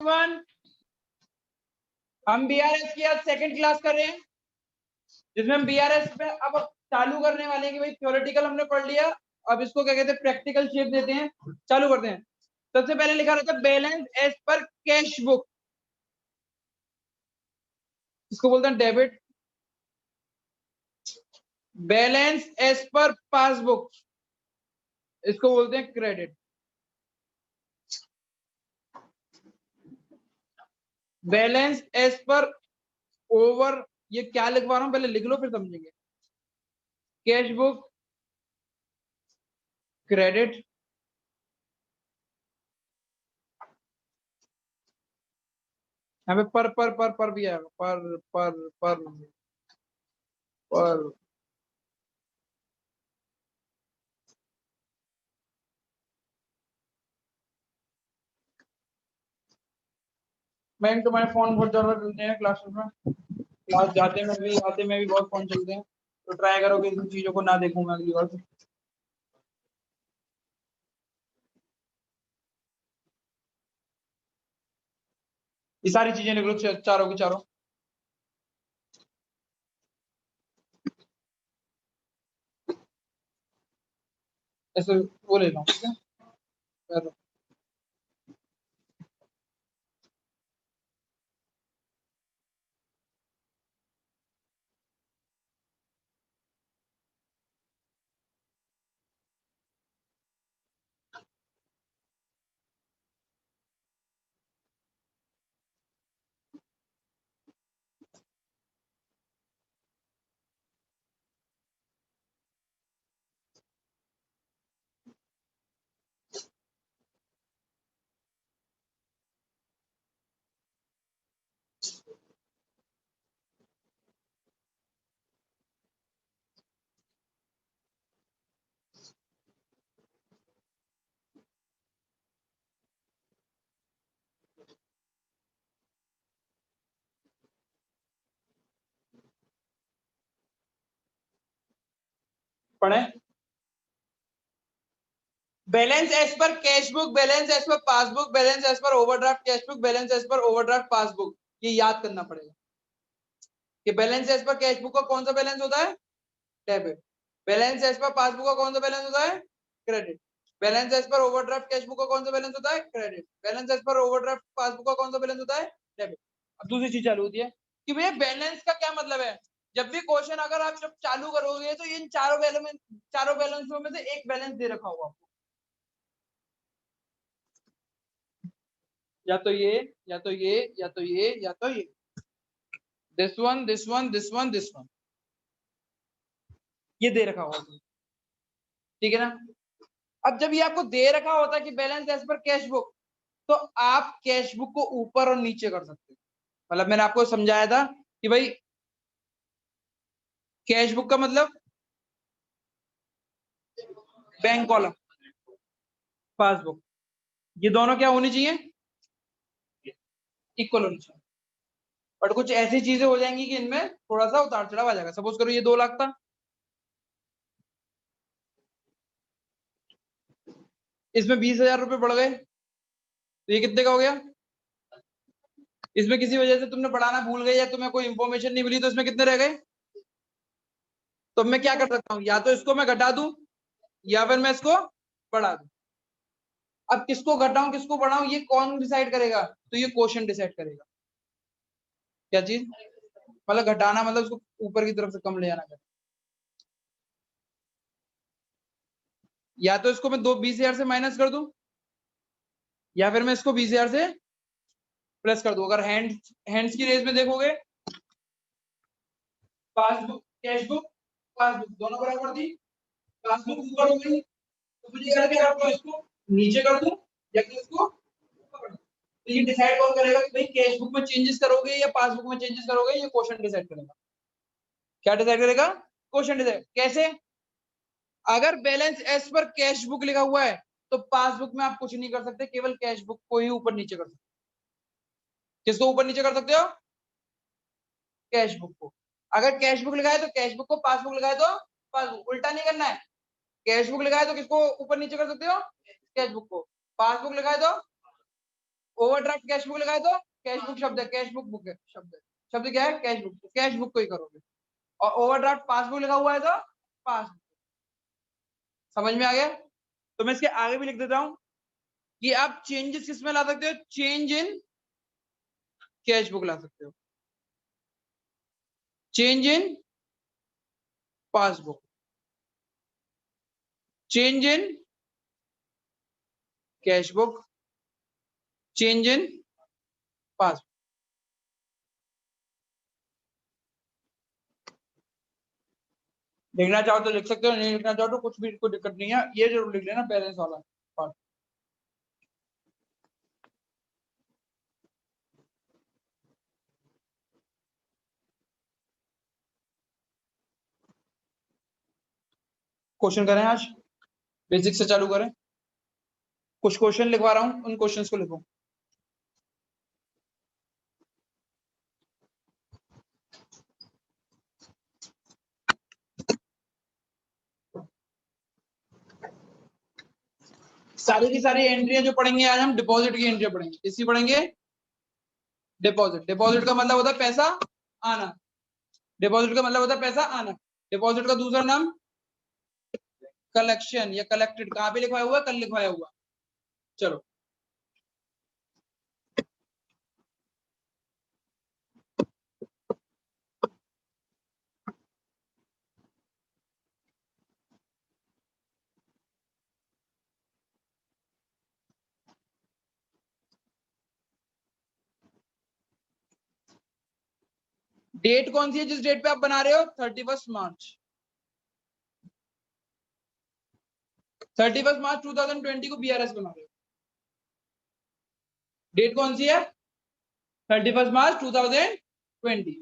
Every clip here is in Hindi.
वन, हम बीआरएस की आज सेकंड क्लास कर रहे हैं, जिसमें हम बीआरएस पे अब चालू करने वाले हैं कि भाई थ्योरेटिकल हमने पढ़ लिया, अब इसको क्या कहते हैं, प्रैक्टिकल शेप देते हैं, चालू करते हैं। सबसे पहले लिखा रहता है बैलेंस एज पर कैश बुक, इसको बोलते हैं debit. Balance as per passbook, इसको बोलते हैं credit. Balance as per over, ये क्या लिखवा रहा हूं पहले लिख लो फिर समझेंगे। कैश बुक क्रेडिट, यहाँ पे पर भी आएगा, पर मैं तुम्हारे फोन बहुत ज्यादा चलते हैं क्लास में, क्लास जाते में भी आते में भी बहुत फोन चलते हैं, तो ट्राई करो कि इन चीजों को ना देखूं मैं अगली बार से। ये सारी चीजें लिख लो, चारों की चारों। ऐसे वो ले लो, ठीक है। पढ़े, बैलेंस एज पर cash book, balance as per passbook, balance as per overdraft cash book, balance as per overdraft passbook. ये याद करना पड़ेगा कि बैलेंस एज पर कैश बुक का कौन सा बैलेंस होता है, debit. Balance as per passbook का कौन सा बैलेंस होता है, credit. Balance as per overdraft cash book का कौन सा बैलेंस होता है, credit. Balance as per overdraft passbook का कौन सा बैलेंस होता है, डेबिट। अब दूसरी चीज चालू होती है कि भैया बैलेंस का क्या मतलब है। जब भी क्वेश्चन अगर आप जब चालू करोगे तो इन चारों बैलेंसों में से एक बैलेंस दे रखा होगा आपको, या तो ये, या तो ये, या तो ये, या तो ये। This one, this one, this one, this one, ये दे रखा होगा, ठीक है ना। अब जब ये आपको दे रखा होता है कि बैलेंस एज पर कैश बुक, तो आप कैश बुक को ऊपर और नीचे कर सकते हो। मतलब मैंने आपको समझाया था कि भाई कैश बुक का मतलब बैंक कॉलम, पासबुक, ये दोनों क्या होनी चाहिए, इक्वल होनी चाहिए। बट कुछ ऐसी चीजें हो जाएंगी कि इनमें थोड़ा सा उतार चढ़ाव आ जाएगा। सपोज करो ये 2 लाख था, इसमें 20,000 रुपए बढ़ गए, तो ये कितने का हो गया। इसमें किसी वजह से तुमने बढ़ाना भूल गए या तुम्हें कोई इंफॉर्मेशन नहीं मिली, तो इसमें कितने रह गए। तो मैं क्या कर सकता हूँ, या तो इसको मैं घटा दूं या फिर मैं इसको बढ़ा दूं। अब किसको घटाऊं किसको बढ़ाऊं ये कौन डिसाइड करेगा, तो ये क्वेश्चन डिसाइड करेगा। क्या चीज, मतलब घटाना मतलब उसको ऊपर की तरफ से कम ले जाना कर। या तो इसको मैं 20,000 से माइनस कर दूं, या फिर मैं इसको 20,000 से प्लस कर दूं। अगर हैंड्स की रेस में देखोगे, पासबुक कैश बुक, पासबुक दोनों बराबर थी, पासबुक ऊपर हो गई, तो मुझे क्या क्या करना है, इसको नीचे कर दूं या फिर इसको ऊपर कर दूं। तो ये डिसाइड कौन करेगा कि भाई कैश बुक में चेंजेस करोगे या पासबुक में चेंजेस करोगे, ये क्वेश्चन डिसाइड करेगा। क्या डिसाइड करेगा, क्वेश्चन डिसाइड। कैसे, अगर बैलेंस एज पर कैश बुक लिखा हुआ है तो पासबुक में आप कुछ नहीं कर सकते, केवल कैश बुक को ही ऊपर नीचे कर सकते। किसको ऊपर नीचे कर सकते हो, कैश बुक को। अगर कैश बुक लिखा है तो कैश बुक को, पासबुक लिखा है तो पासबुक, उल्टा नहीं करना है। कैश बुक लिखा है तो किसको ऊपर नीचे कर सकते हो, कैश बुक को। पासबुक लिखा है तो ओवरड्राफ्ट कैश बुक लगाए तो कैश बुक शब्द है, कैश बुक है शब्द है, शब्द क्या है कैश बुक, कैश बुक को ही करोगे। और ओवरड्राफ्ट पासबुक लिखा हुआ है तो पासबुक। समझ में आ गया? तो मैं इसके आगे भी लिख देता हूं कि आप चेंजेस किस में ला सकते हो, चेंज इन कैश बुक ला सकते हो, change in passbook, change in cash book, change in passbook. लिखना चाहो तो लिख सकते हो, नहीं लिखना चाहो तो कुछ भी, कोई दिक्कत नहीं है। ये जरूर लिख लेना बैलेंस वाला पार्ट। क्वेश्चन करें आज, बेसिक से चालू करें। कुछ क्वेश्चन लिखवा रहा हूं, उन क्वेश्चंस को लिखो। सारी की सारी एंट्रियां जो पढ़ेंगे आज हम डिपॉजिट की एंट्री पढ़ेंगे। किसकी पढ़ेंगे? डिपॉजिट। डिपॉजिट का मतलब होता है पैसा आना, डिपॉजिट का मतलब होता है पैसा आना। डिपॉजिट का दूसरा नाम कलेक्शन या कलेक्टेड। कहां पे लिखवाया हुआ है? कल लिखवाया हुआ। चलो डेट कौन सी है जिस डेट पे आप बना रहे हो? 31 मार्च। 31 मार्च 2020 को बीआरएस बना रहे हो। डेट कौन सी है? 31 मार्च 2020।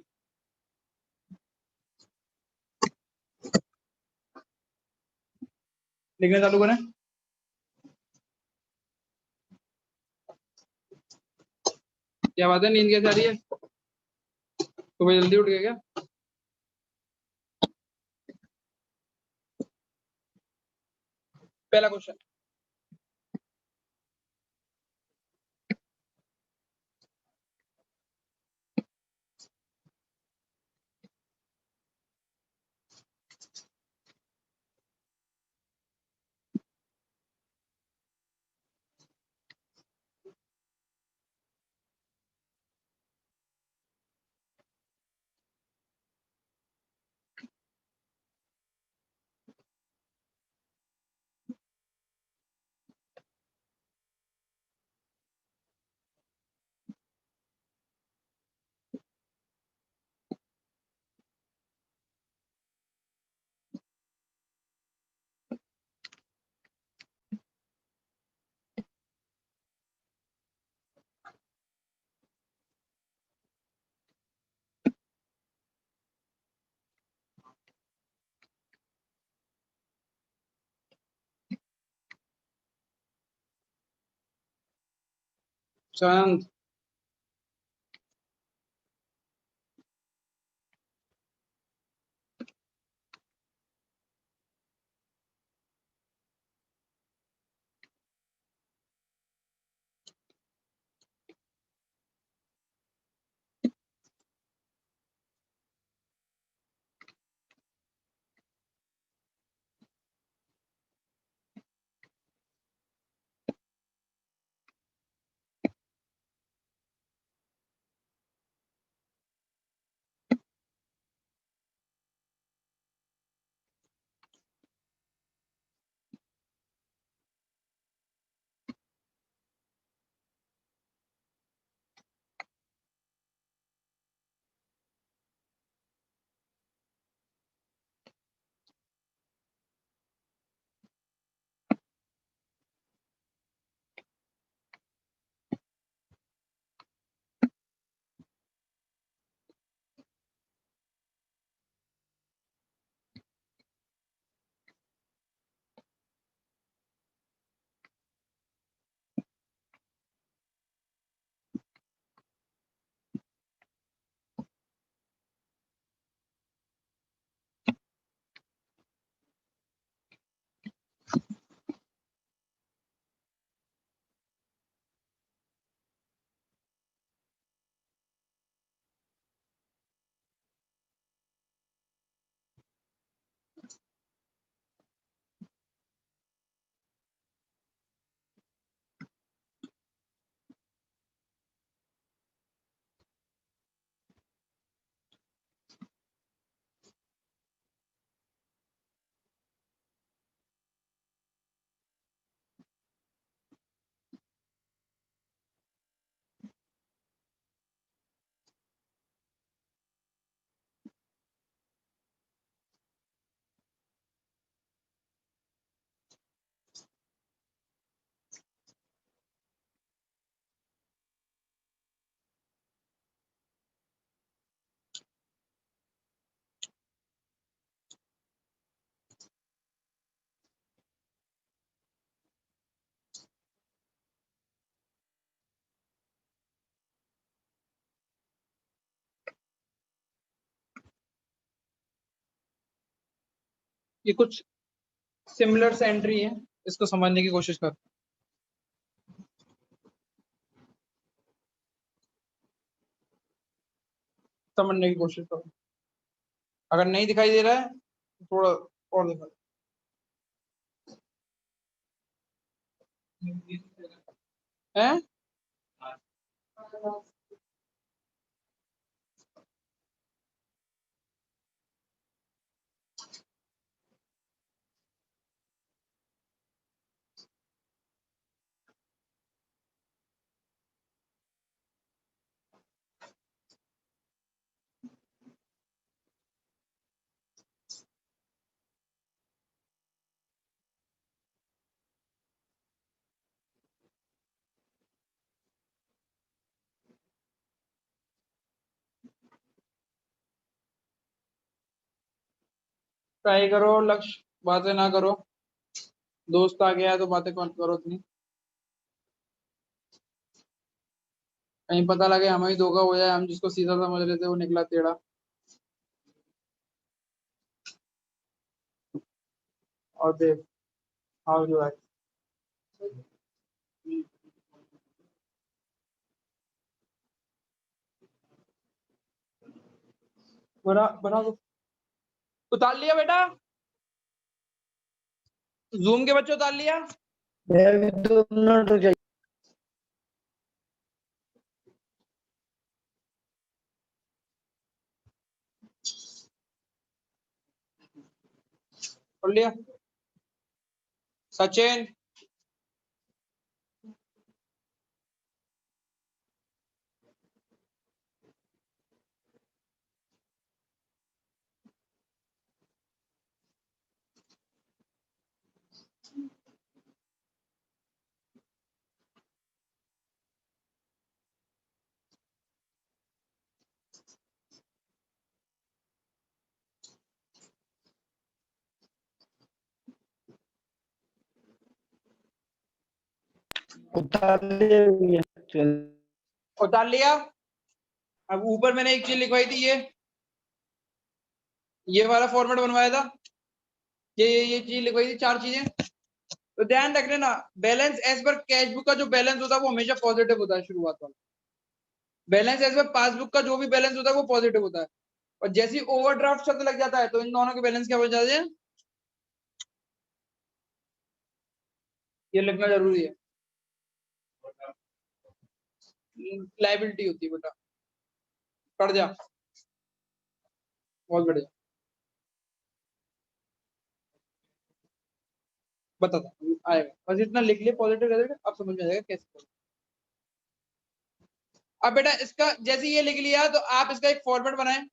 लिखना चालू करें। क्या बात है, नींद कैसे आ रही है? सुबह जल्दी उठ गए क्या? पहला क्वेश्चन, शांत। ये कुछ सिमिलर से एंट्री है, इसको समझने की कोशिश कर। समझने की कोशिश करो, अगर नहीं दिखाई दे रहा है तो थोड़ा और दिखा। हैं? ट्राई करो लक्ष्य, बातें ना करो। दोस्त आ गया है तो बातें कौन करो इतनी, कहीं पता लगे हमें ही धोखा हो जाए, हम जिसको सीधा समझ रहे थे वो निकला टेढ़ा। और देख, हाउ यू आर। बना बना दो। उतार लिया बेटा, जूम के बच्चे उतार लिया। मैं अभी 2 मिनट रुक जाइए। पढ़ लिया सचिन। उतार लिए भैया, चल। उतार लिया। अब ऊपर मैंने एक चीज लिखवाई थी, ये वाला फॉर्मेट बनवाया था, ये चीज लिखवाई थी, 4 चीजें। तो ध्यान रख लेना, बैलेंस एज पर कैश बुक का जो बैलेंस होता है वो हमेशा पॉजिटिव होता है शुरुआत वाला। बैलेंस एज पर पासबुक का जो भी बैलेंस होता है वो पॉजिटिव होता है। और जैसे ओवरड्राफ्ट शब्द लग जाता है तो इन दोनों के बैलेंस क्या बन जाते हैं, ये लिखना जरूरी है। लाइबिलिटी होती है बेटा, पढ़ जा, बहुत बढ़िया। बता था आएगा, बस इतना लिख लिया पॉजिटिव रेजल्ट, अब समझ में आएगा कैसे करना। अब बेटा इसका जैसे ये लिख लिया तो आप इसका एक फॉर्मेट बनाएं।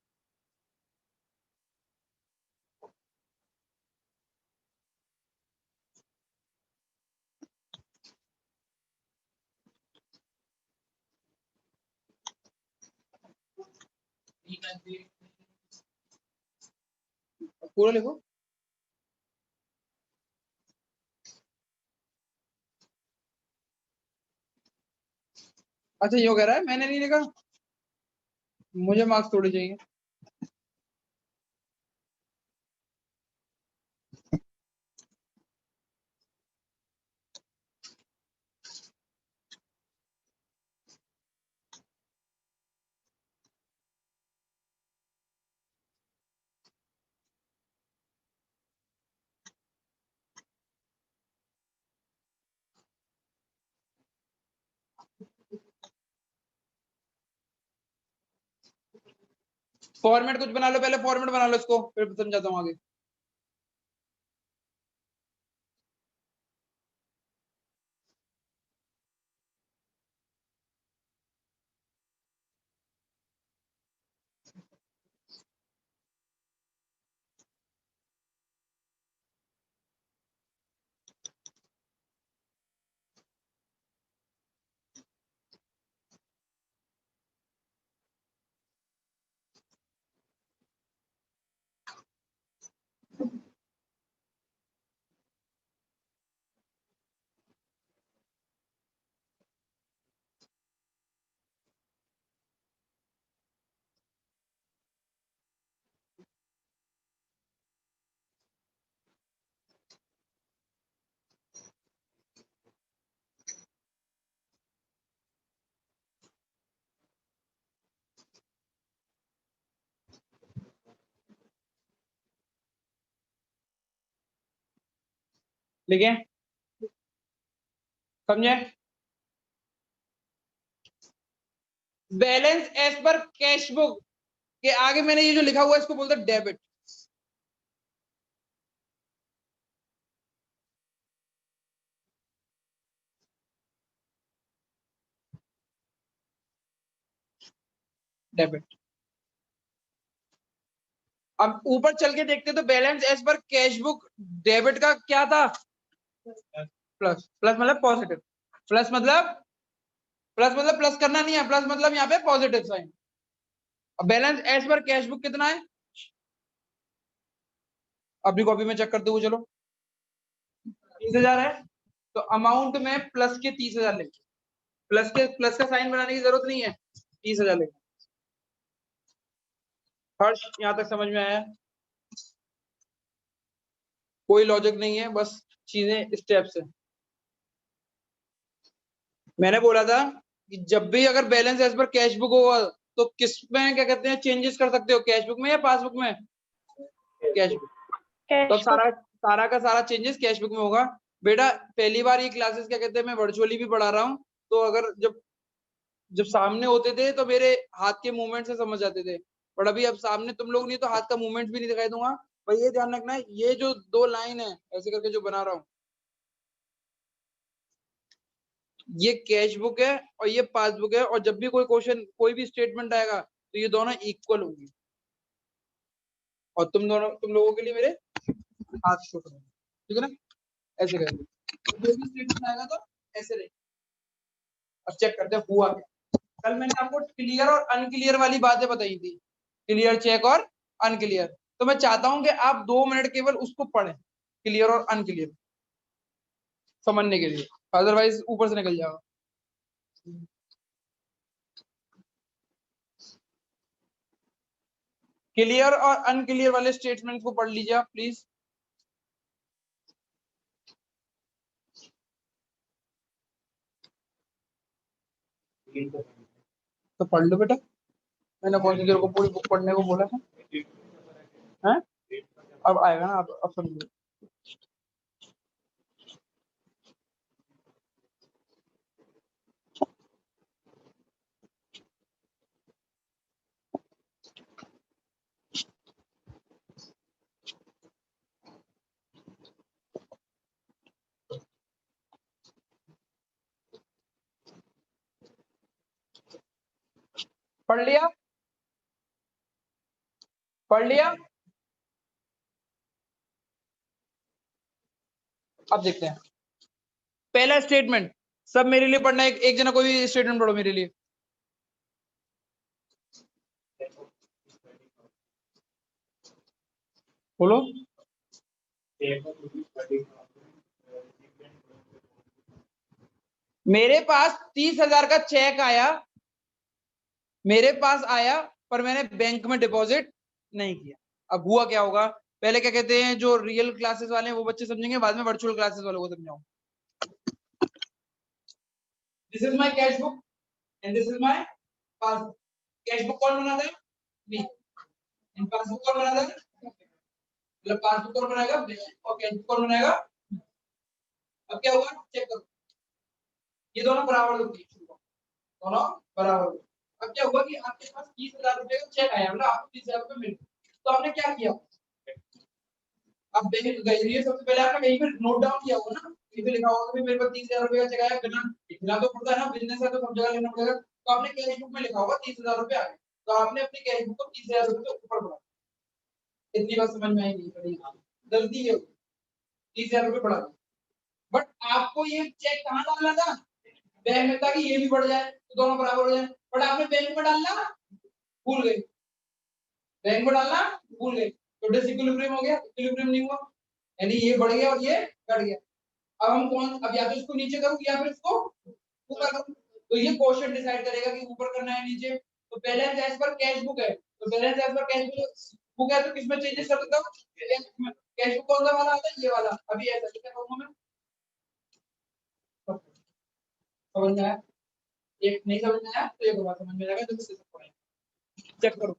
पूरा लिखो। अच्छा ये कह रहा है मैंने नहीं लिखा, मुझे मार्क्स थोड़े चाहिए। फॉर्मेट कुछ बना लो, पहले फॉर्मेट बना लो इसको, फिर समझाता हूँ आगे। लिखे, समझे? बैलेंस एज पर कैश बुक के आगे मैंने ये जो लिखा हुआ है इसको बोलते हैं डेबिट। डेबिट। अब ऊपर चल के देखते तो बैलेंस एज पर कैश बुक डेबिट का क्या था? प्लस। प्लस मतलब पॉजिटिव। प्लस मतलब प्लस करना नहीं है, प्लस मतलब यहाँ पे पॉजिटिव साइन। अब बैलेंस एज पर कैश बुक कितना है? अपनी कॉपी में चेक करते हुए चलो, 30,000 है तो अमाउंट में प्लस के 30,000 लेंगे। प्लस का साइन बनाने की जरूरत नहीं है, 30,000 लेंगे। हर्ष यहां तक समझ में आया? कोई लॉजिक नहीं है, बस चीजें स्टेप्स है। मैंने बोला था कि जब भी अगर बैलेंस एज पर कैश बुक होगा तो किस में क्या कहते हैं चेंजेस कर सकते हो, कैश बुक में या पासबुक में? Cash book. तो सारा का सारा चेंजेस कैश बुक में होगा। बेटा पहली बार ये क्लासेस क्या कहते हैं मैं वर्चुअली भी पढ़ा रहा हूँ, तो अगर जब जब सामने होते थे तो मेरे हाथ के मूवमेंट से समझ जाते थे, पर अभी अब सामने तुम लोग नहीं तो हाथ का मूवमेंट भी नहीं दिखाई दूंगा। पर ये ध्यान रखना है, ये जो 2 लाइन है ऐसे करके जो बना रहा हूँ, ये कैश बुक है और ये पासबुक है, और जब भी कोई क्वेश्चन कोई भी स्टेटमेंट आएगा तो ये दोनों इक्वल होंगी। और तुम लोगों के लिए मेरे हाथ शो करेंगे, ठीक है ना? ऐसे करेंगे, कोई भी स्टेटमेंट आएगा तो ऐसे रहेगा। अब चेक करते हैं हुआ क्या। कल मैंने आपको क्लियर और अनक्लियर वाली बातें बताई थी, क्लियर चेक और अनक्लियर। तो मैं चाहता हूं कि आप 2 मिनट केवल उसको पढ़ें, क्लियर और अनक्लियर समझने के लिए, अदरवाइज ऊपर से निकल जाएगा। क्लियर और अनक्लियर वाले स्टेटमेंट को पढ़ लीजिए आप प्लीज। तो पढ़ लो बेटा, मैंने कौन सी देर को पूरी बुक पढ़ने को बोला था? हैं? अब आएगा ना, अब समझो। पढ़ लिया? पढ़ लिया? अब देखते हैं पहला स्टेटमेंट। सब मेरे लिए पढ़ना है, एक जना कोई भी स्टेटमेंट पढ़ो मेरे लिए। बोलो। मेरे पास 30,000 का चेक आया, मेरे पास आया, पर मैंने बैंक में डिपॉजिट नहीं किया। अब हुआ क्या होगा? पहले क्या कहते हैं, जो रियल क्लासेस वाले हैं वो बच्चे समझेंगे, बाद में वर्चुअल क्लासेस वालों को समझाऊं। This is my cash book and this is my passbook. Cash book कौन बनाता है? मी। एंड पासबुक कौन बनाता है? मतलब पासबुक कौन बनाएगा? और कैश बुक कौन बनाएगा? अब क्या हुआ चेक करो, ये दोनों बराबर होंगे, दोनों बराबर होंगे। अब क्या हुआ कि आपके पास 30,000 रुपए का चेक आया, मतलब आपको 30,000 रुपए मिल गए, तो आपने क्या किया? अब बैंक गए, ये सबसे पहले आपने कहीं पर नोट डाउन किया होगा ना, कहीं पे लिखा होगा कि मेरे पास 30,000 रुपए का चेक आया, बिना लिखना तो पड़ता है ना, बिजनेस है तो सब जगह लिखना पड़ेगा। तो आपने कैश बुक में लिखा होगा 30,000 रुपए आ गए, तो आपने अपनी कैश बुक को 30,000 रुपए से ऊपर बढ़ा। इतनी बात समझ में आई नहीं पड़ी? गलती है, 30,000 रुपए बढ़ा। बट आपको ये चेक कहाँ डालना था? बैंक में, ताकि ये भी बढ़ जाए तो दोनों बराबर हो जाए। बट आपने बैंक में डालना भूल गए, बैंक में डालना भूल गए, तो डिसइक्विलिब्रियम हो गया, इक्विलिब्रियम नहीं हुआ, यानी ये बढ़ गया और ये घट गया। अब हम अब या तो इसको नीचे करूं या फिर इसको ऊपर करूं, तो ये क्वेश्चन डिसाइड करेगा कि ऊपर करना है नीचे। तो बैलेंस एज पर कैश बुक है, तो बैलेंस एज पर कैश बुक है तो किसमें चेंजेस कर सकता हूं? कैश बुक कौन सा वाला आता है? ये वाला। अभी ऐसा क्या करूंगा मैं? समझ में आया? एक नहीं समझ में आया तो एक बार समझ में आएगा, तो चेक करो।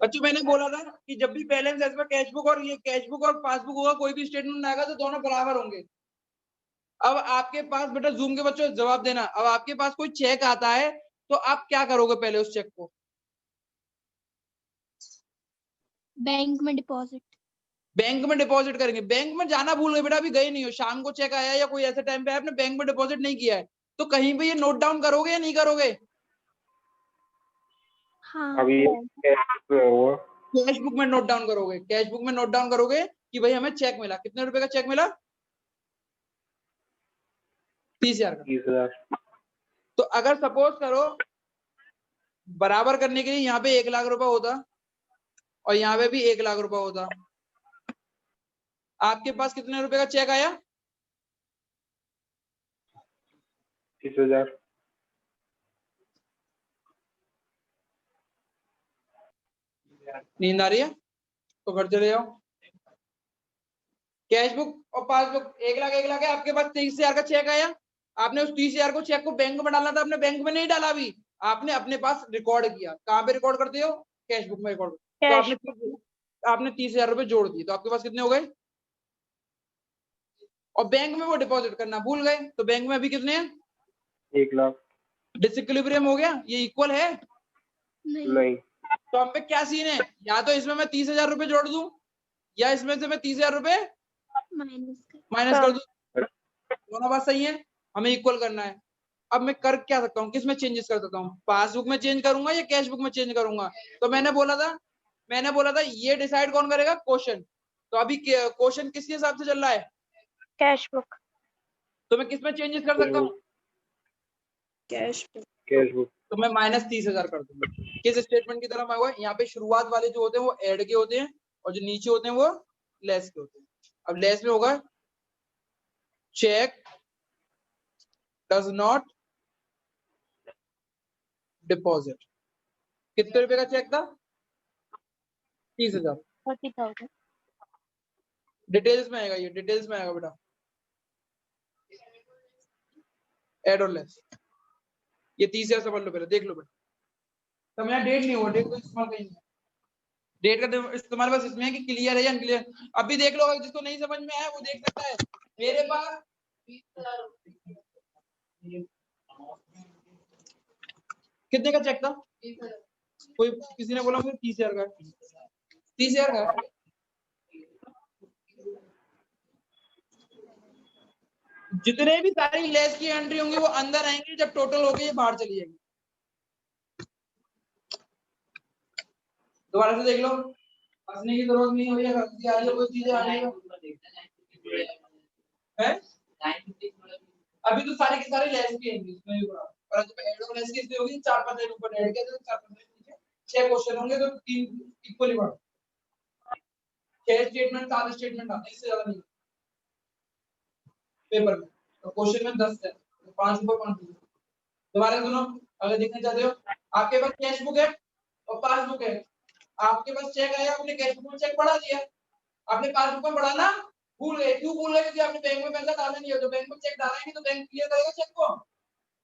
बच्चों मैंने बोला था कि जब भी बैलेंस इसमें कैश बुक और ये कैश बुक और पासबुक होगा, कोई भी स्टेटमेंट आएगा तो दोनों बराबर होंगे। अब आपके पास बेटा जूम के बच्चों जवाब देना, अब आपके पास कोई चेक आता है तो आप क्या करोगे पहले उस चेक को? बैंक में डिपॉजिट। बैंक में डिपॉजिट करेंगे। बैंक में जाना भूल गए बेटा, अभी गए नहीं हो, शाम को चेक आया या कोई ऐसे टाइम पे आया, आपने बैंक में डिपॉजिट नहीं किया है, तो कहीं पे ये नोट डाउन करोगे या नहीं करोगे? हाँ अभी कैश बुक में नोट डाउन करोगे। कैश बुक में नोट डाउन करोगे कि भाई हमें चेक मिला, कितने रुपए का चेक मिला? 30,000 का। 30,000। तो अगर सपोज करो बराबर करने के लिए यहाँ पे 1 लाख रुपए होता और यहाँ पे भी 1 लाख रुपए होता, आपके पास कितने रुपए का चेक आया? 30,000। नींद आ रही है तो घर चले जाओ। कैश बुक और पासबुक 1 लाख है, आपके पास 30,000 का चेक आया, आपने उस 30,000 को चेक को बैंक में डालना था, आपने बैंक में नहीं डाला, अभी आपने अपने पास रिकॉर्ड किया। कहाँ पे रिकॉर्ड करते हो? कैश बुक में रिकॉर्ड। तो आपने 30,000 रुपए जोड़ दिए, तो आपके पास कितने हो गए? और बैंक में वो डिपॉजिट करना भूल गए, तो बैंक में अभी कितने हैं? 1 लाख। डिसइक्विलिब्रियम हो गया, ये इक्वल है नहीं। तो हम पे क्या सीन है? या तो इसमें मैं 30,000 रुपए जोड़ दूं या इसमें से मैं 30,000 रुपए माइनस कर दूं। दोनों बात सही है, हमें इक्वल करना है। अब मैं कर क्या सकता हूँ, किस में चेंजेस कर सकता हूँ? पासबुक में चेंज करूंगा या कैश बुक में चेंज करूंगा? तो मैंने बोला था ये डिसाइड कौन करेगा? क्वेश्चन। तो अभी क्वेश्चन किसके हिसाब से चल रहा है? Cash book. तो मैं किस में चेंजेस कर सकता हूँ? Cash book. Cash book. तो मैं माइनस 30,000 कर दूंगा। किस स्टेटमेंट की तरफ आया? यहाँ पे शुरुआत वाले जो होते हैं वो ऐड के होते हैं और जो नीचे होते हैं वो लेस के होते हैं। अब लेस में होगा चेक डज नॉट डिपॉजिट। कितने रुपए का चेक था? 30,000। 30,000। डिटेल्स में आएगा, ये डिटेल्स में आएगा बेटा, एड और लेस। ये 30,000 समझ लो पहले, देख लो बेटा। तो मेरा डेट नहीं हुआ, डेट को इस्तेमाल कहीं नहीं, डेट का इस्तेमाल बस इसमें है कि क्लियर है या अनक्लियर। अभी देख लो, जिसको नहीं समझ में आया वो देख सकता है। मेरे पास कितने का चेक था? कोई किसी ने बोला मुझे 30,000 का। 30,000 का जितने भी सारी लेस की एंट्री होंगी वो अंदर आएंगे, जब टोटल होगी ये बाहर चली जाएगी। दोबारा से देख लो, हंसने की जरूरत नहीं है, हंसी आ रही है, कोई चीजें आ रही है। अभी तो सारी की सारी लेस की होंगी इसमें भी बड़ा, और जब ऐड और लेस की इसमें होगी 4-5 लाइन ऊपर ऐड किया तो 4-5 लाइन नीचे 6 क्वेश्चन होंगे तो 3 इक्वली बड़ा। 6 स्टेटमेंट 7 स्टेटमेंट आते हैं, इससे ज्यादा नहीं पेपर में। तो क्वेश्चन में 10 है तो 5 ऊपर 5 नीचे। दोबारा सुनो, अगर देखना चाहते हो, आपके पास कैश बुक है और पासबुक है, आपके पास चेक आया, आपने कैश बुक में चेक बढ़ा दिया, आपने पासबुक में बढ़ाना भूल गए। क्यों भूल गए? क्योंकि आपने बैंक में पैसा डाला नहीं है, तो बैंक में चेक डाला नहीं तो बैंक क्लियर करेगा चेक को?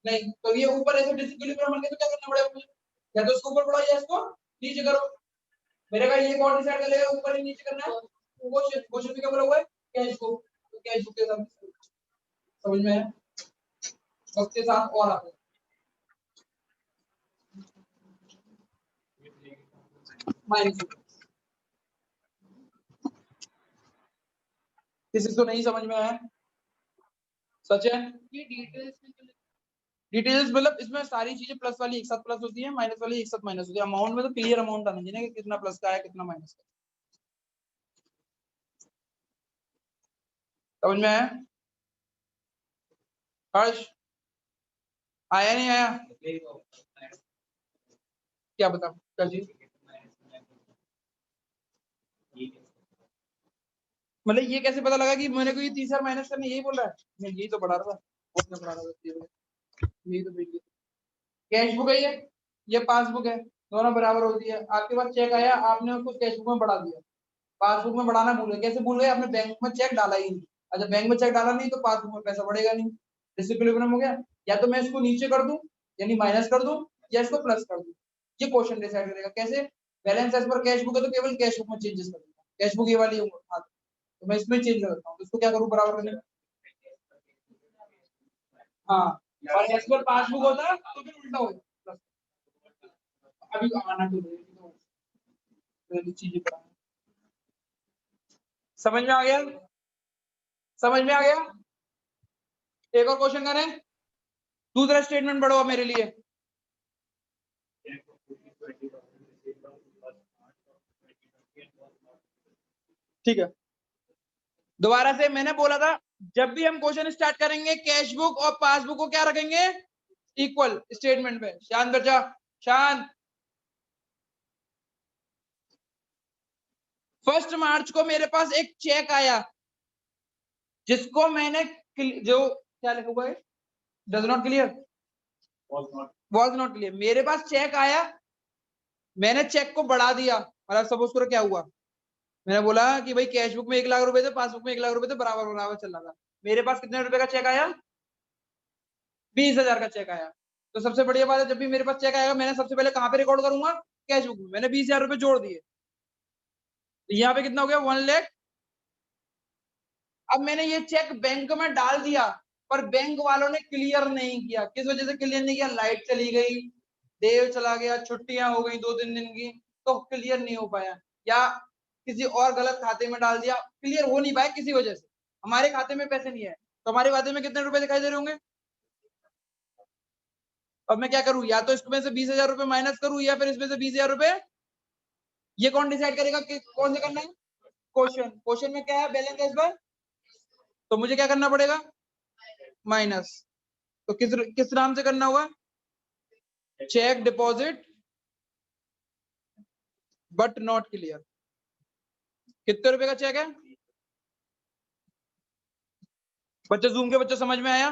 नहीं। तो ये ऊपर ऐसे डिसइक्विलिब्रियम बन गया तो क्या करना पड़ेगा मुझे? या तो इसको ऊपर बढ़ाओ या इसको नीचे करो। मेरे का ये कौन डिसाइड कर लेगा ऊपर ही नीचे करना है? क्वेश्चन में क्या बोला हुआ है? Cash book. तो कैश बुक के साथ समझ में आया? वक्त के साथ और आते माइनस। किसी को नहीं समझ में आया? सच है? ये डिटेल्स मतलब इसमें सारी चीजें प्लस वाली एक साथ प्लस होती है, माइनस वाली एक साथ माइनस होती है। अमाउंट में तो क्लियर अमाउंट आना चाहिए कि कितना प्लस का है कितना माइनस का। समझ में आया? हर्ष आया नहीं आया? क्या बता क्या चीज? मतलब ये कैसे पता लगा कि मैंने को ये 30,000 माइनस करना? यही बोल रहा है? मैं यही तो पढ़ा रहा था, उसने पढ़ा रहा था, यही तो देखिए। कैश बुक है ये पासबुक है, दोनों बराबर होती है। आपके पास चेक आया, आपने उसको कैश बुक में बढ़ा दिया, पासबुक में बढ़ाना भूल गए। कैसे भूल गए? आपने बैंक में चेक डाला ही नहीं। अच्छा, बैंक में चेक डाला नहीं तो पासबुक में पैसा बढ़ेगा नहीं, डिसइक्विलिब्रियम हो गया। या तो मैं इसको नीचे कर दूं यानी माइनस कर दूं या इसको प्लस कर दूं। ये क्वेश्चन डिसाइड करेगा। कैसे? बैलेंस एज पर कैश बुक है तो केवल कैश बुक में चेंजेस कर दूंगा, कैश बुक ये वाली है तो मैं इसमें चेंज कर देता हूँ, इसको क्या करूँ बराबर करने, हाँ, और एज पर पासबुक होता तो फिर उल्टा हो जाता। अभी आना तो चीजें समझ में आ गया, समझ में आ गया। एक और क्वेश्चन करें, दूसरा स्टेटमेंट पढ़ो मेरे लिए। ठीक है, दोबारा से मैंने बोला था जब भी हम क्वेश्चन स्टार्ट करेंगे कैश बुक और पासबुक को क्या रखेंगे, इक्वल स्टेटमेंट में। शांत बच्चा, शांत। 1 मार्च को मेरे पास एक चेक आया जिसको मैंने जो क्या लिखा हुआ है, does not clear, was not clear. मेरे पास चेक आया, मैंने चेक को बढ़ा दिया, मतलब सपोज करो क्या हुआ, मैंने बोला कि भाई कैश बुक में 1 लाख रुपए थे, पासबुक में 1 लाख रुपए थे, बराबर बराबर चल रहा था। मेरे पास कितने रुपए का चेक आया, 20,000 का चेक आया। तो सबसे बढ़िया बात है, जब भी मेरे पास चेक आएगा मैंने सबसे पहले कहां पे रिकॉर्ड करूंगा, कैश बुक में। मैंने 20,000 रुपए जोड़ दिए, तो यहाँ पे कितना हो गया, 1 लाख। अब मैंने ये चेक बैंक में डाल दिया, पर बैंक वालों ने क्लियर नहीं किया। किस वजह से क्लियर नहीं किया, लाइट चली गई, देव चला गया, छुट्टियां हो गई 2-3 दिन की, तो क्लियर नहीं हो पाया, या किसी और गलत खाते में डाल दिया, क्लियर हो नहीं पाया किसी वजह से। हमारे खाते में पैसे नहीं है, तो हमारे खाते में कितने रुपए दिखाई दे रहे होंगे। अब मैं क्या करूं, या तो इसमें से 20,000 रुपए माइनस करूं, या फिर इसमें से 20,000 रुपए, ये कौन डिसाइड करेगा कि कौन से करना है, क्वेश्चन। क्वेश्चन में क्या है, बैलेंस एज पर, तो मुझे क्या करना पड़ेगा, माइनस। तो किस नाम से करना होगा, cheque deposit but not clear. कितने रुपए का चेक है बच्चे, जूम के बच्चे समझ में आया,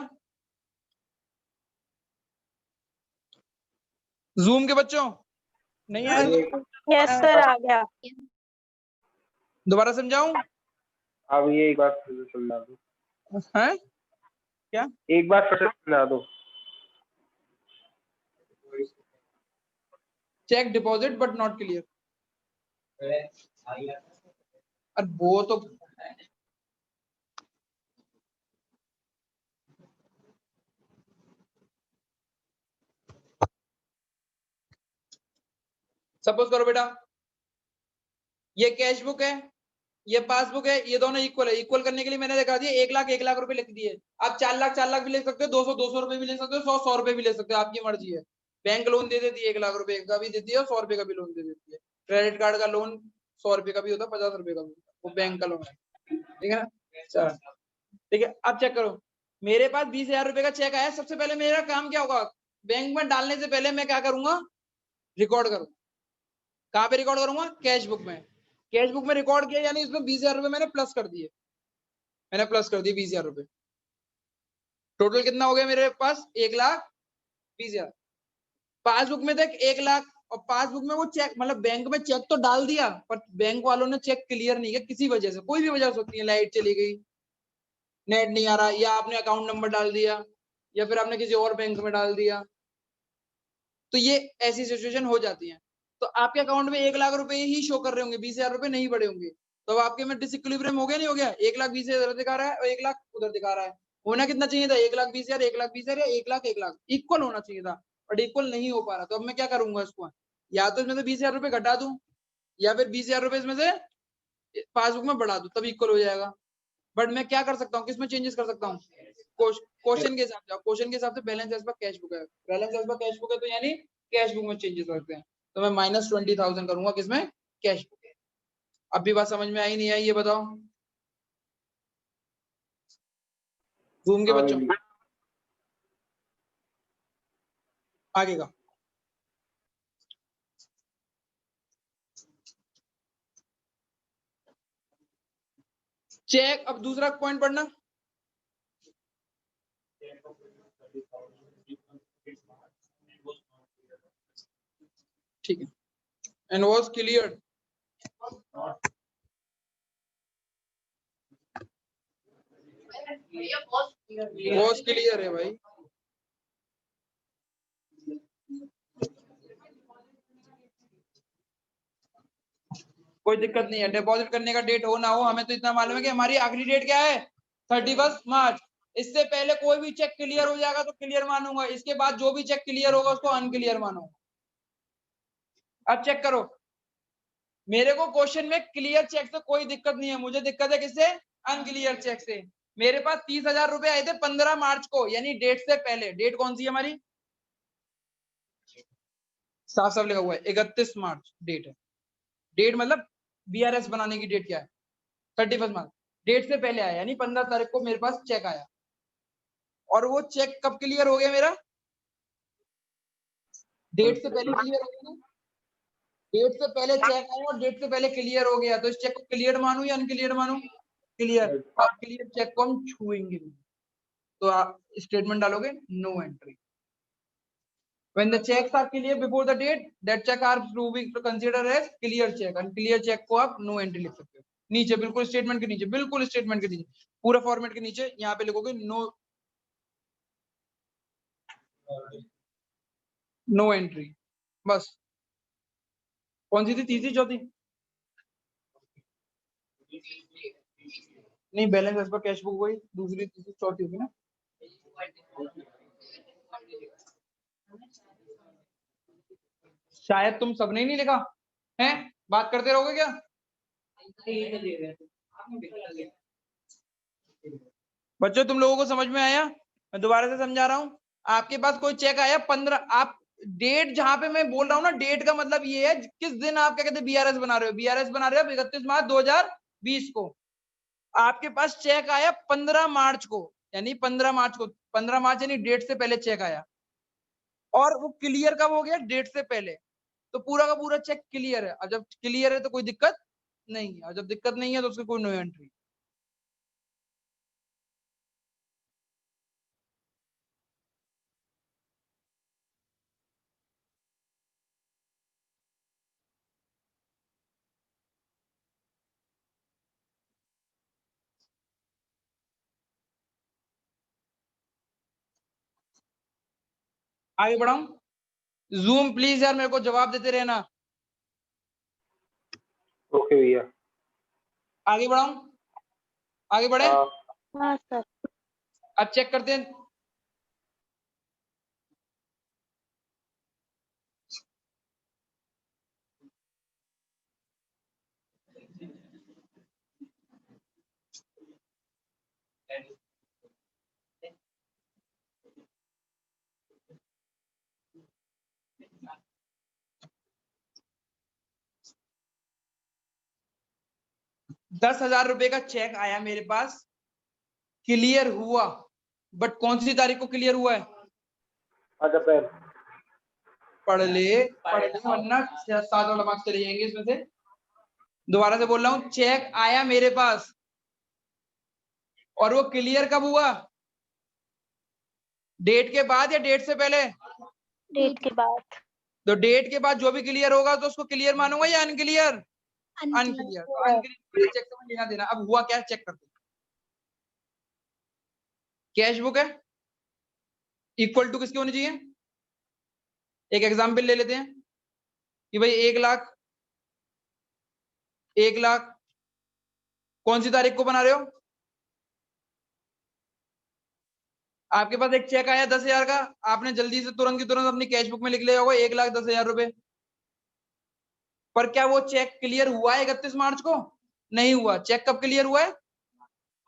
जूम के बच्चों नहीं आया, यस सर आ गया। दोबारा समझाऊं, अब ये एक बार फिर से समझा दो, है क्या, एक बार फिर से समझा दो। Cheque deposit but not clear, अरे वो तो सपोज करो बेटा, ये कैश बुक है, ये पासबुक है, ये दोनों इक्वल है। इक्वल करने के लिए मैंने दिखा दिया 1 लाख रुपए लिख दिए। आप 4 लाख भी ले सकते हो, 200 रुपए भी ले सकते हो, 100 रुपए भी ले सकते हो, आपकी मर्जी है। बैंक लोन दे देती है 1 लाख रुपए का भी देती है, और 100 रुपए का भी लोन दे देती है। क्रेडिट कार्ड का लोन 100 रुपए का भी होता है, 50 रुपए का भी होता है, वो बैंक का लोन है, ठीक है ना। चल ठीक है, अब चेक करो, मेरे पास 20,000 रुपए का चेक आया। सबसे पहले मेरा काम क्या होगा, बैंक में डालने से पहले मैं क्या करूंगा, रिकॉर्ड करूंगा। कहाँ पे रिकॉर्ड करूंगा, कैश बुक में। कैश बुक में रिकॉर्ड किया, यानी इसमें 20,000 रुपए मैंने प्लस कर दिए, मैंने प्लस कर दिए 20,000 रुपए। टोटल कितना हो गया मेरे पास, 1,20,000। पासबुक में देख 1 लाख, और पासबुक में वो चेक, मतलब बैंक में चेक तो डाल दिया, पर बैंक वालों ने चेक क्लियर नहीं किया किसी वजह से, कोई भी वजह हो सकती है, लाइट चली गई, नेट नहीं आ रहा, या आपने अकाउंट नंबर डाल दिया, या फिर आपने किसी और बैंक में डाल दिया, तो ये ऐसी सिचुएशन हो जाती है। तो आपके अकाउंट में 1 लाख रुपए ही शो कर रहे होंगे, 20,000 रुपए नहीं बढ़े होंगे, तो अब आपके में डिसइक्विलिब्रियम हो गया, नहीं हो गया, 1,20,000 दिखा रहा है और 1 लाख उधर दिखा रहा है। होना कितना चाहिए था, 1,20,000, 1,20,000 या 1 लाख इक्वल होना चाहिए था, बट इक्वल नहीं हो पा रहा। तो अब मैं क्या करूंगा इसको, या तो इसमें से 20,000 रुपए घटा दूं, या फिर 20,000 रुपए इसमें से पासबुक में बढ़ा दूं, तब इक्वल हो जाएगा। बट मैं क्या कर सकता हूँ, किसमें चेंजेस कर सकता हूँ, क्वेश्चन के हिसाब से। क्वेश्चन के हिसाब से बैलेंस एज पर कैश बुक है, बैलेंस एज पर कैश बुक है, तो यानी कैश बुक में चेंजेस करते हैं। तो मैं -20,000 करूंगा किसमें, कैश बुक। अब भी बात समझ में आई नहीं आई, ये बताओ जूम के बच्चों, आगे का। चेक, अब दूसरा पॉइंट पढ़ना, ठीक है, and was cleared, was clear है भाई। कोई दिक्कत नहीं है, डिपॉजिट करने का डेट हो ना हो, हमें तो इतना मालूम है कि हमारी आखिरी डेट क्या है 31 मार्च। इससे पहले कोई भी चेक क्लियर हो जाएगा तो क्लियर मानूंगा, इसके बाद जो भी चेक क्लियर होगा उसको अनक्लियर मानूंगा। अब चेक करो, मेरे को क्वेश्चन में क्लियर चेक से कोई दिक्कत नहीं है, मुझे दिक्कत है किससे? अनक्लियर चेक से। मेरे पास 30,000 रुपए आए थे 15 मार्च को, यानी डेट से पहले। डेट कौन सी है हमारी? साफ साफ लिखा हुआ है 31 मार्च डेट है। डेट मतलब बीआरएस बनाने की डेट क्या है? 31 मार्च। डेट से पहले आया, यानी 15 तारीख को मेरे पास चेक आया। और वो चेक कब क्लियर हो गया मेरा? डेट से पहले क्लियर हो गया ना? डेट से पहले चेक आया और डेट से पहले क्लियर हो गया, तो इस चेक को क्लियर मानूं या अनक्लियर मानूं? क्लियर। अब क्लियर चेक को हम छुएंगे नहीं, तो आप स्टेटमेंट डालोगे no entry. When the checks are clear before the date, that check are to be considered as clear check. Unclear check को आप नो एंट्री लिख सकते हो। नीचे बिल्कुल स्टेटमेंट के नीचे, बिल्कुल स्टेटमेंट के नीचे, पूरा फॉर्मेट के नीचे यहाँ पे लिखोगे नो एंट्री, बस। कौन सी थी? तीसरी चौथी? नहीं, बैलेंस एज पर कैश बुक वही दूसरी तीसरी चौथी होगी ना। शायद तुम सबने ही नहीं लिखा है, बात करते रहोगे क्या? बच्चों तुम लोगों को समझ में आया? मैं दोबारा से समझा रहा हूं। आपके पास कोई चेक आया 15, आप डेट जहां पे मैं बोल रहा हूं ना, डेट का मतलब ये है किस दिन आप क्या कहते हैं बीआरएस बना रहे हो। बीआरएस बना रहे हो 31 मार्च 2020 को। आपके पास चेक आया 15 मार्च को, यानी 15 मार्च को, 15 मार्च यानी डेट से पहले चेक आया, और वो क्लियर कब हो गया? डेट से पहले। तो पूरा का पूरा चेक क्लियर है। अब जब क्लियर है तो कोई दिक्कत नहीं है, और जब दिक्कत नहीं है तो उसकी कोई नो एंट्री। आगे बढ़ाऊं? जूम प्लीज यार, मेरे को जवाब देते रहना। ओके भैया। आगे बढ़ाऊं? आगे बढ़े? हाँ सर। अब चेक करते हैं। ₹10,000 का चेक आया मेरे पास, क्लियर हुआ, बट कौन सी तारीख को क्लियर हुआ है? पढ़ ले वरना 7 वाला मार्क्स चले जाएंगे इसमें से। दोबारा से बोल रहा हूं, चेक आया मेरे पास और वो क्लियर कब हुआ? डेट के बाद या डेट से पहले? डेट के बाद। तो डेट के बाद जो भी क्लियर होगा तो उसको क्लियर मानूंगा या अनक्लियर? अनक्लियर। तो अनक्लियर चेक समझ लेना देना। अब हुआ क्या, चेक करते हैं। कैश बुक है, इक्वल टू किसकी होनी चाहिए? एक एग्जाम्पल ले लेते हैं कि भाई 1,00,000, 1,00,000 कौन सी तारीख को बना रहे हो? आपके पास एक चेक आया 10,000 का, आपने जल्दी से तुरंत की तुरंत अपनी कैश बुक में लिख लिया होगा 1,10,000 रुपए। पर क्या वो चेक क्लियर हुआ है 31 मार्च को? नहीं हुआ। चेक कब क्लियर हुआ है?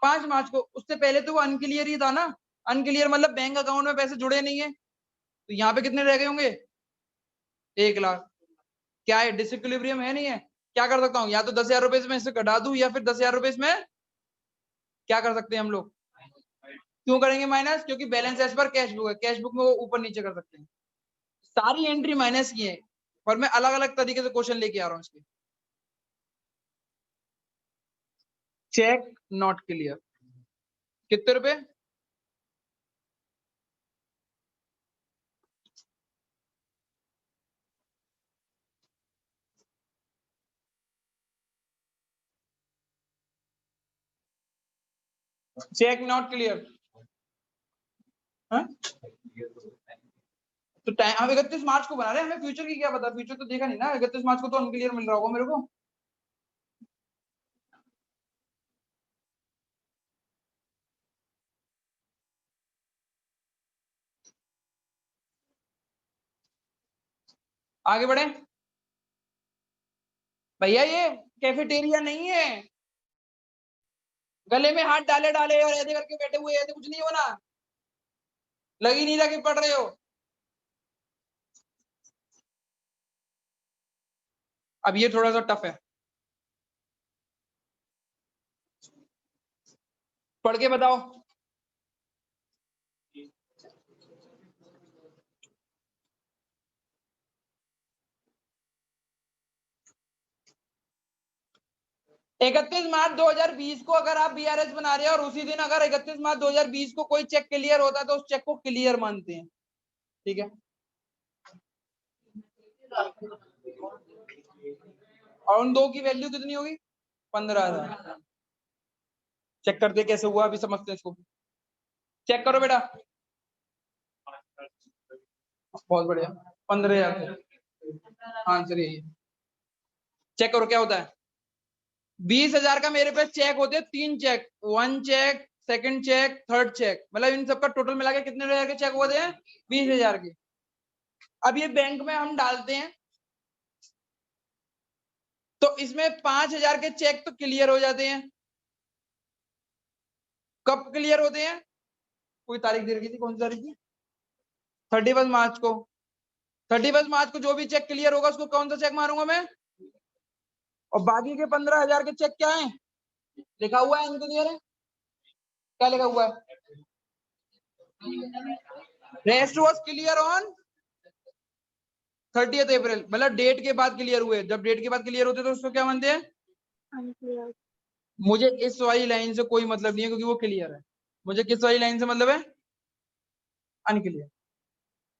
5 मार्च को। उससे पहले तो वो अनक्लियर ही था ना। अनक्लियर मतलब बैंक अकाउंट में पैसे जुड़े नहीं है। तो यहाँ पे कितने रह गए होंगे? 1,00,000। क्या है, डिसइक्विलिब्रियम है? नहीं है। क्या कर सकता हूँ, या तो 10,000 रुपए इसमें से घटा दूं, या फिर 10,000 रुपए इसमें क्या कर सकते हैं हम लोग? क्यों करेंगे माइनस? क्योंकि बैलेंस एज पर कैश बुक है, कैश बुक में वो ऊपर नीचे कर सकते हैं। सारी एंट्री माइनस की है, पर मैं अलग अलग तरीके से क्वेश्चन लेके आ रहा हूँ इसके। चेक नॉट क्लियर, कितने रुपए? Cheque not clear. तो टाइम हम 31 मार्च को बना रहे हैं, हमें फ्यूचर की क्या पता? फ्यूचर तो देखा नहीं ना। 31 मार्च को तो अनक्लियर मिल रहा होगा मेरे को। आगे बढ़े भैया, ये कैफेटेरिया नहीं है। गले में हाथ डाले डाले और ऐसे करके बैठे हुए ऐसे कुछ नहीं हो ना, लग ही नहीं रहा कि पढ़ रहे हो। अब ये थोड़ा सा टफ है, पढ़ के बताओ। इकतीस मार्च 2020 को अगर आप बीआरएस बना रहे हो और उसी दिन अगर 31 मार्च 2020 को कोई चेक क्लियर होता है तो उस चेक को क्लियर मानते हैं, ठीक है। और उन दो की वैल्यू कितनी होगी? 15,000। चेक करते कैसे हुआ, अभी समझते हैं इसको। चेक करो बेटा, बहुत बढ़िया, 15,000। आंसर यही है। चेक करो क्या होता है। 20,000 का मेरे पास चेक होते हैं 3 cheque, 1 cheque, second cheque, third cheque, मतलब इन सबका टोटल मिला के कितने हजार के चेक होते हैं? 20,000 के। अब ये बैंक में हम डालते हैं तो इसमें 5,000 के चेक तो क्लियर हो जाते हैं। कब क्लियर होते हैं? कोई तारीख दे रखी थी, कौन सी तारीख थी? 31 मार्च को। 31 मार्च को जो भी चेक क्लियर होगा उसको कौन सा चेक मारूंगा मैं? और बाकी के 15,000 के चेक क्या है? लिखा हुआ है इंजीनियर है, क्या लिखा हुआ है? Rest was clear on 30th अप्रैल, मतलब डेट के बाद क्लियर हुए। जब डेट के बाद क्लियर होते तो उसको क्या मानते हैं? अनक्लियर। मुझे इस वाली लाइन से कोई मतलब नहीं है क्योंकि वो क्लियर है। मुझे किस वाली लाइन से मतलब है? अनक्लियर।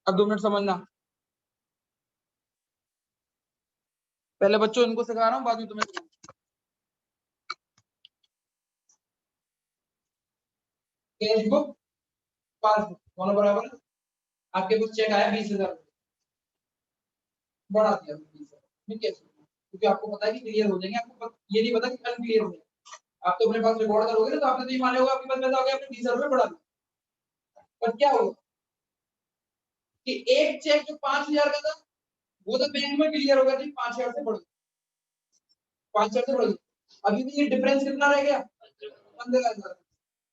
अब 2 मिनट समझना, पहले बच्चों इनको सिखा रहा हूँ, बाद में तुम्हें सिखाऊंगा। कैश बुक, पासबुक दोनों बराबर है। आपके पास चेक आया 20,000, बढ़ा दिया 20,000, ठीक है, क्योंकि आपको पता है कि क्लियर हो जाएंगे, आपको ये नहीं पता कि अनक्लियर हो जाएंगे। आप तो अपने पास रिकॉर्ड करोगे ना, तो आपने तो ये माने होगा आपके पास पैसा हो गया, आपने 20,000 रुपये बढ़ा दिया। पर क्या होगा कि एक चेक जो 5,000 का था वो तो बैंक में क्लियर हो गया थी, 5,000 से बढ़ गया, 5,000 से बढ़ गया। अभी भी ये डिफरेंस कितना रह गया? 15,000।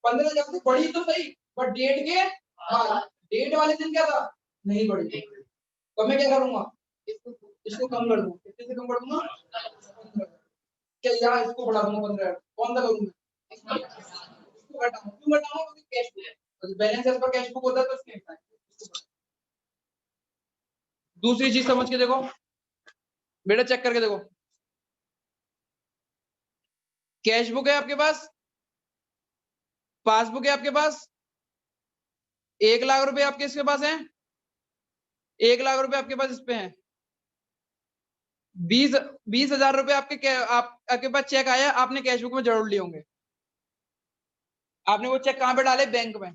15,000 से बढ़ी तो सही, पर डेट के बाद, डेट वाले दिन क्या था? नहीं बढ़ी। तो मैं क्या करूंगा? इसको कम कर दूंगा। कितने से कम कर दूंगा? 15,000। क्या यहाँ इसको बढ़ा दूंगा 15,000? कौन सा करूंगा? इसको घटाऊंगा। क्यों घटाऊंगा? क्योंकि कैश बुक है, बैलेंस एज पर कैश बुक होता है तो इसके हिसाब से। दूसरी चीज समझ के देखो बेटा, चेक करके देखो। कैश बुक है आपके पास, पासबुक है आपके पास, 1,00,000 रुपए आपके इसके पास हैं, 1,00,000 रुपए आपके पास इस पे हैं। 20,000 रुपए आपके पास चेक आया, आपने कैश बुक में जरूर लिए होंगे। आपने वो चेक कहां पे डाले? बैंक में।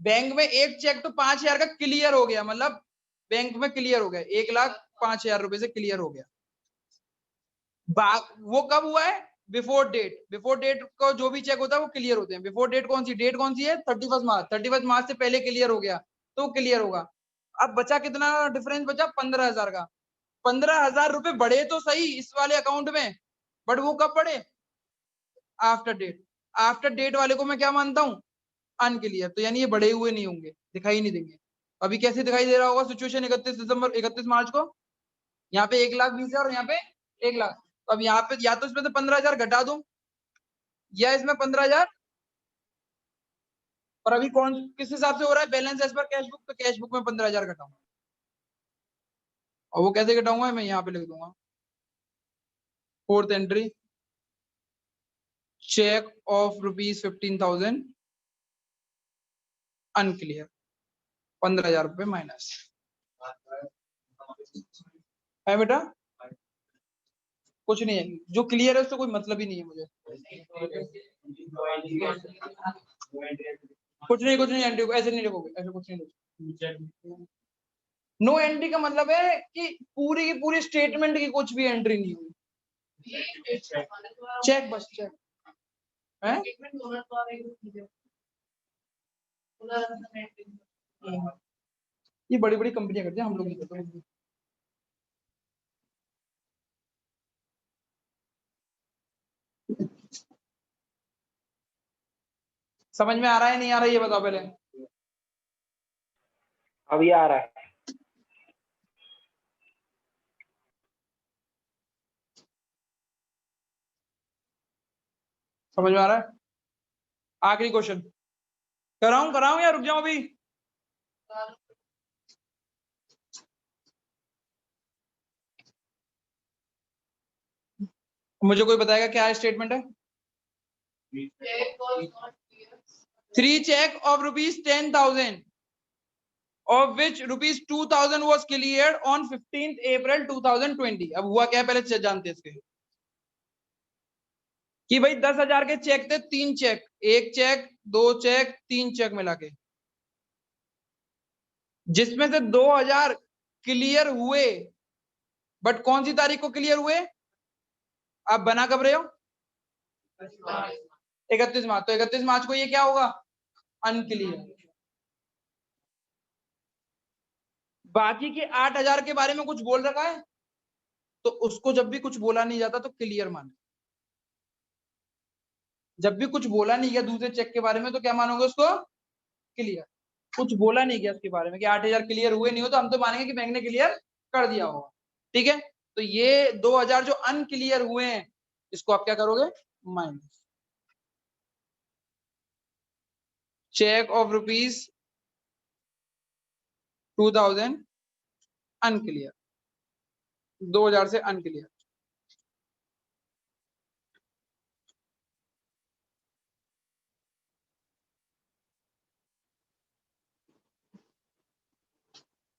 बैंक में एक चेक तो 5,000 का क्लियर हो गया, मतलब बैंक में क्लियर हो गया, 1,05,000 रुपए से क्लियर हो गया। वो कब हुआ है? Before date. बिफोर डेट को जो भी चेक होता है वो क्लियर होते हैं। बिफोर डेट कौन सी डेट कौन सी है? 31 मार्च। 31 मार्च से पहले क्लियर हो गया तो क्लियर होगा। अब बचा कितना डिफरेंस बचा? 15,000 का। 15,000 रुपए बढ़े तो सही इस वाले अकाउंट में, बट वो कब बढ़े? After date. आफ्टर डेट वाले को मैं क्या मानता हूँ? अनक्लियर। तो यानी ये बढ़े हुए नहीं होंगे, दिखाई नहीं देंगे। अभी कैसे दिखाई दे रहा होगा सिचुएशन 31 मार्च को? यहाँ पे 1,20,000 और यहाँ पे 1,00,000। तो अब यहाँ पे या तो इसमें से 15,000 घटा दूं या इसमें 15,000। और अभी कौन किस हिसाब से हो रहा है? बैलेंस एज पर कैश बुक, तो कैश बुक में 15,000 घटाऊंगा। और वो कैसे घटाऊंगा? मैं यहाँ पे लिख दूंगा, fourth entry, cheque of ₹15,000 unclear, 15,000 रुपए माइनस है बेटा। कुछ नहीं है, जो क्लियर है उससे कोई मतलब ही नहीं है मुझे। कुछ नहीं एंट्री, ऐसे नहीं लिखोगे, ऐसे कुछ नहीं लिखोगे। नो एंट्री का मतलब है कि पूरी की पूरी स्टेटमेंट की कुछ भी एंट्री नहीं हुई। चेक, बस चेक है। ये बड़ी बड़ी कंपनियां करती हैं, हम लोग नहीं करते। समझ में आ रहा है नहीं आ रहा है ये बताओ पहले। अभी आ रहा है। समझ में आ रहा है। आखिरी क्वेश्चन कराऊं या रुक जाऊं अभी? मुझे कोई बताएगा क्या स्टेटमेंट है? 3 check of rupees 10,000 of which rupees 2,000 was cleared on 15th April 2020। अब हुआ क्या पहले जानते हैं इसके कि भाई 10,000 के चेक थे, 3 चेक, 1 चेक 2 चेक 3 चेक मिला के, जिसमें से 2,000 क्लियर हुए, बट कौन सी तारीख को क्लियर हुए? आप बना कब रहे हो? 31 मार्च। तो 31 मार्च को ये क्या होगा? अनक्लियर। बाकी के 8,000 के बारे में कुछ बोल रखा है तो उसको जब भी कुछ बोला नहीं जाता तो क्लियर मानो। जब भी कुछ बोला नहीं गया दूसरे चेक के बारे में तो क्या मानोगे उसको? क्लियर। कुछ बोला नहीं गया उसके बारे में कि 8,000 क्लियर हुए नहीं हो तो हम तो मानेंगे कि बैंक ने क्लियर कर दिया होगा। ठीक है, तो ये 2,000 जो अनक्लियर हुए हैं इसको आप क्या करोगे? Minus cheque of rupees 2,000 unclear, 2,000 से अनक्लियर।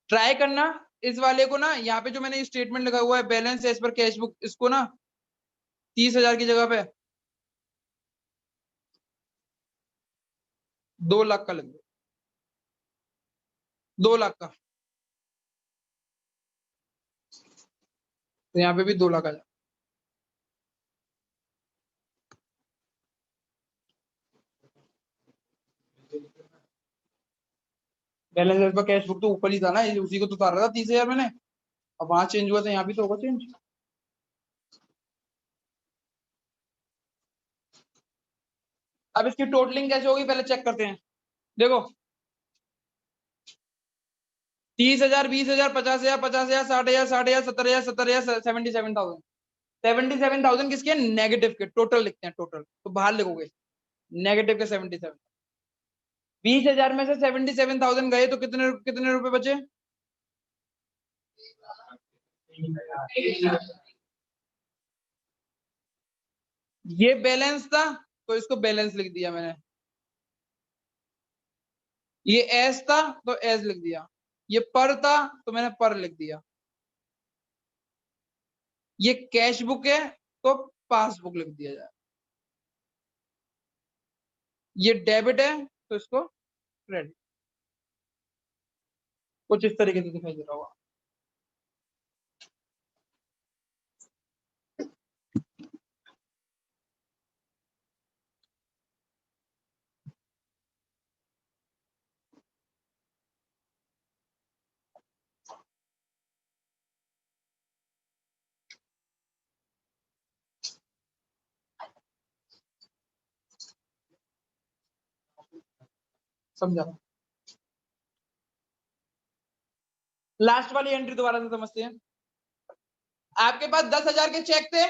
ट्राई करना इस वाले को ना, यहाँ पे जो मैंने स्टेटमेंट लगा हुआ है बैलेंस एज पर कैश बुक, इसको ना 30,000 की जगह पे 2 लाख का लग गया, 2 लाख का, तो यहाँ पे भी 2 लाख आ जाए। बैलेंस एज पर कैश बुक तो ऊपर ही था ना, उसी को तो उतार रहा था 30,000 मैंने। अब वहां चेंज हुआ था, यहाँ भी तो होगा चेंज। अब इसकी टोटलिंग कैसे होगी पहले चेक करते हैं। देखो 30,000 20,000 50,000 50,000 60,000 60,000 70,000 70,000 77,000 77,000 किसके? नेगेटिव के। टोटल लिखते हैं, टोटल तो बाहर लिखोगे नेगेटिव के 77। 20,000 में से 77,000 गए तो कितने कितने रुपए बचे? ये बैलेंस था तो इसको बैलेंस लिख दिया मैंने, ये एस था तो एस लिख दिया, ये पर था तो मैंने पर लिख दिया, ये कैश बुक है तो पासबुक लिख दिया जाए, ये डेबिट है तो इसको क्रेडिट। कुछ इस तरीके से दिखाई दे रहा होगा। समझा? लास्ट वाली एंट्री दोबारा से समझते हैं। आपके पास 10,000 के चेक थे,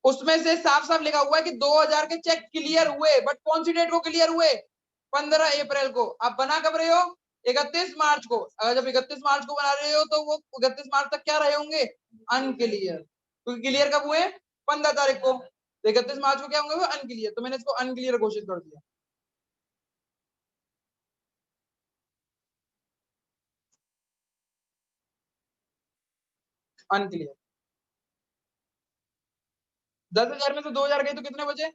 उसमें से साफ साफ लिखा हुआ है कि 2,000 के चेक क्लियर हुए, बट कौन सी डेट को क्लियर हुए? 15 अप्रैल को। आप बना कब रहे हो? 31 मार्च को। अगर जब 31 मार्च को बना रहे हो तो वो 31 मार्च तक क्या रहे होंगे? अनक्लियर। क्योंकि क्लियर कब हुए? 15 तारीख को। 31 मार्च को क्या होंगे? वो अनक्लियर। तो मैंने इसको अनक्लियर घोषित कर दिया। अनक्लियर। 10,000 में से 2,000 गए तो कितने बचे?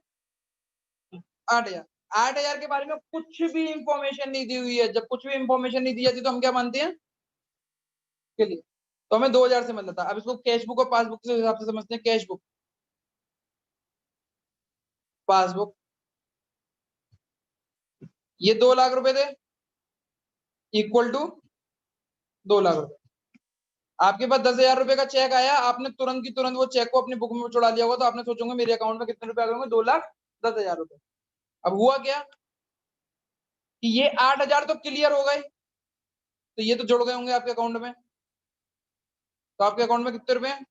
8,000। 8,000 के बारे में कुछ भी इंफॉर्मेशन नहीं दी हुई है। जब कुछ भी इंफॉर्मेशन नहीं दी जाती तो हम क्या मानते हैं? क्लियर। तो हमें 2,000 से मतलब था। अब इसको कैश बुक और पासबुक के हिसाब से समझते हैं। कैश बुक, पासबुक, ये 2 लाख रुपए थे इक्वल टू 2 लाख रुपए। आपके पास 10,000 रुपए का चेक आया, आपने तुरंत की तुरंत वो चेक को अपनी बुक में चुरा लिया होगा तो आपने सोचोगे मेरे अकाउंट में कितने रुपए आ गए होंगे? 2,10,000 रुपए। अब हुआ क्या कि ये 8,000 तो क्लियर हो गए, तो ये तो जुड़ गए होंगे आपके अकाउंट में। तो आपके अकाउंट में कितने रुपए हैं?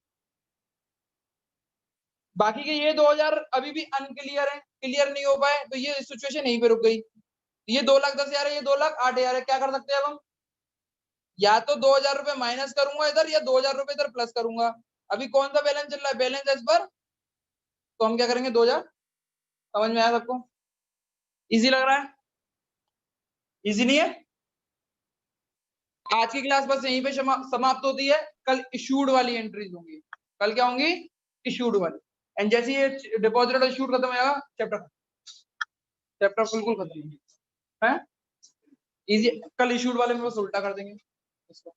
बाकी के ये 2,000 अभी भी अनक्लियर है, क्लियर नहीं हो पाए, तो ये सिचुएशन यहीं पे रुक गई। ये 2,10,000 है, ये 2,08,000 है। क्या कर सकते हैं अब हम? या तो 2,000 रुपए माइनस करूंगा इधर, या 2,000 रुपए इधर प्लस करूंगा। अभी कौन सा बैलेंस चल रहा है? बैलेंस एज पर, तो हम क्या करेंगे? 2,000। समझ में आया सबको? इजी लग रहा है? इजी नहीं है? आज की क्लास बस यहीं पे समाप्त होती है। कल इशूड वाली एंट्रीज होंगी। कल क्या होंगी? इशूड वाली। एंड जैसे ये डिपॉजिट और इशूड खत्म हो जाएगा, चैप्टर बिल्कुल खत्म है। इजी। कल इशूड वाले में बस उल्टा कर देंगे इसको।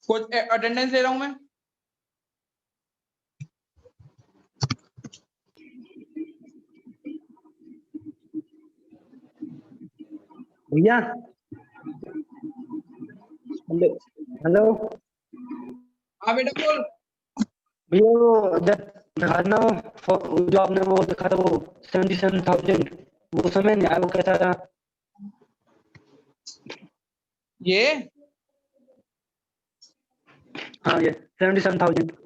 कुछ अटेंडेंस ले रहा हूं मैं। भैया हेलो हेलो हाँ बेटा बोल। भैया वो जब दिखा ना वो जो आपने वो दिखा था वो 77,000 वो समय नहीं आया, वो कैसा था? ये हाँ ये 77,000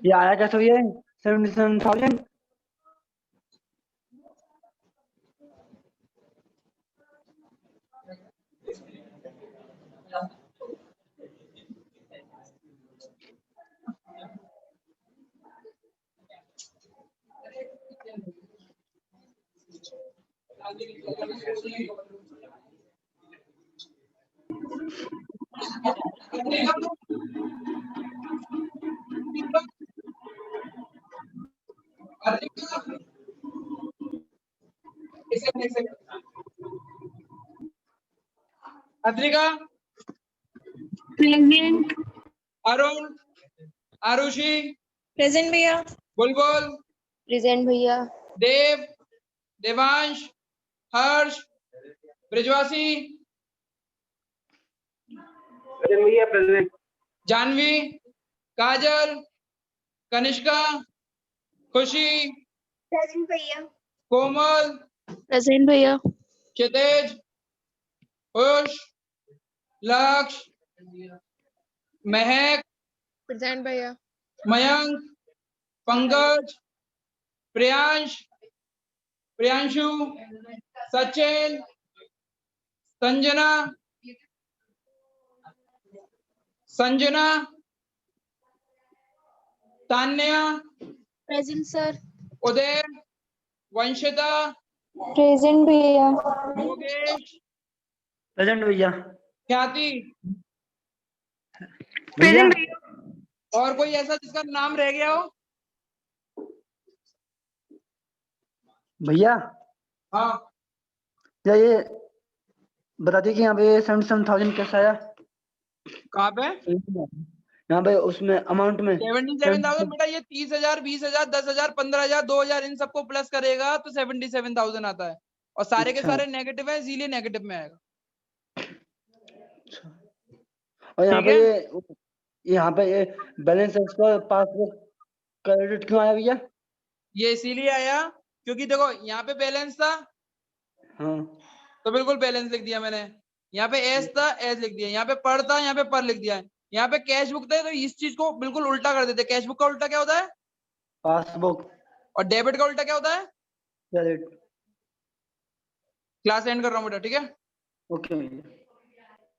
ये आया कैसे भैया 77,000? अद्रिका, प्रेजेंट। अरुण, आरुषि, प्रेजेंट भैया। बुलबुल, प्रेजेंट भैया। देव, देवांश, हर्ष, ब्रिजवासी, प्रेजेंट भैया प्रेजेंट। जानवी, काजल, कनिष्का, खुशी, प्रेजेंट भैया। कोमल, प्रेजेंट भैया। क्षितेज, खुश, लक्ष्य, महक, प्रेजेंट भैया। Mayank, Pankaj, Priyansh, Priyanshu, Sachin, Sanjana, Sanjana, Tanya, present sir. Uday, Vanshita, present भैया। योगेश, प्रेजेंट भैया। ख्याति। भैया और कोई ऐसा जिसका नाम रह गया हो? भैया हाँ, क्या ये बता दिए कि यहाँ पे 77,000 कैसा आया? कहाँ पे? यहाँ पे उसमें अमाउंट में 77,000 बेटा। ये 30,000, 20,000, 10,000, 15,000, 2,000 इन सबको प्लस करेगा तो 77,000 आता है। और सारे के अच्छा। सारे नेगेटिव है, इसीलिए नेगेटिव में आएगा। और यहाँ ठीक पे है? यहाँ पे ये बैलेंस एक्सपर पासबुक क्रेडिट क्यों आया भैया? ये इसीलिए आया क्योंकि देखो यहाँ पे बैलेंस था, हाँ तो बिल्कुल बैलेंस लिख दिया मैंने। यहाँ पे एस था, एस लिख दिया। यहाँ पे पर था, यहाँ पे पर लिख दिया। यहाँ पे कैश बुक था, तो इस चीज को बिल्कुल उल्टा कर देते। कैश बुक का उल्टा क्या होता है? पासबुक। और डेबिट का उल्टा क्या होता है? क्रेडिट। क्लास एंड कर रहा हूँ बेटा, ठीक है? ओके भैया।